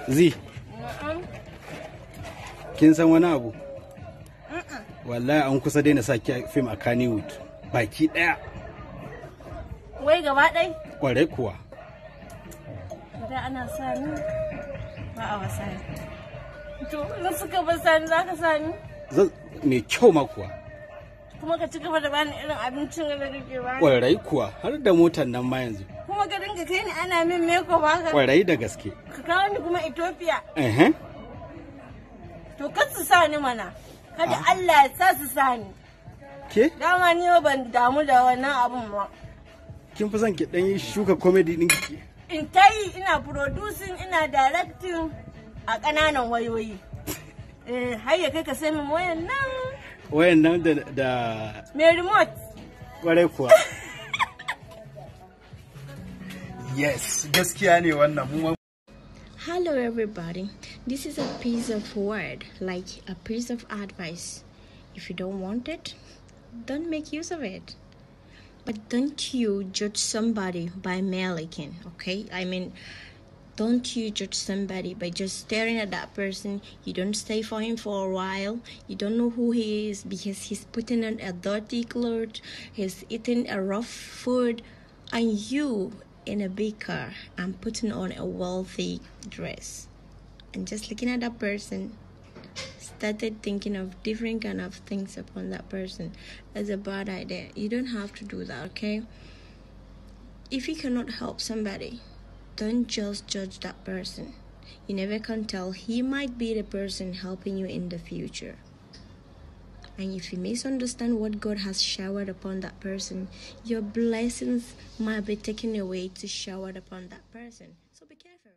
Zi, kin san wani abu? Wallahi an kusa daina sa fim a Kannywood. Baki ɗaya. Wai gaba ɗai? Kwarai kuwa. Da ana sani ba a wasa ne. To, in suka bar sani za ka sani? Mai kyau ma kuwa. Kuma ka ci gaba da bani irin abincin da kake bani. Kwarai kuwa, har da motar nan ma yanzu. Kuma ka dinga kai ni ana min meko ba ka. Kwarai da gaske. Ka kawo ni kuma Ethiopia. To kar su sa ni mana. Kada Allah ya sa su sa ni. Ke? Dama ni ban damu da wannan abun ba. Kin fi son ki dan yi shuka comedy din ki? In ta yi ina producing, ina directing a ƙananan wayoyi. Har ya kai ka sai min wayan nan. Wayan nan da me remote. Kwarai kuwa. Yes, gaskiya ne wannan mu. Hello everybody, this is a piece of word, like a piece of advice. If you don't want it, don't make use of it. But don't you judge somebody by mere looking, okay? I mean, don't you judge somebody by just staring at that person. You don't stay for him for a while. You don't know who he is because he's putting on a dirty clothes, he's eating a rough food, and you in a big car and putting on a wealthy dress. And just looking at that person, started thinking of different kind of things upon that person. That's a bad idea. You don't have to do that, okay? If you cannot help somebody, don't just judge that person. You never can tell. He might be the person helping you in the future. And if you misunderstand what God has showered upon that person, your blessings might be taken away to shower upon that person. So be careful.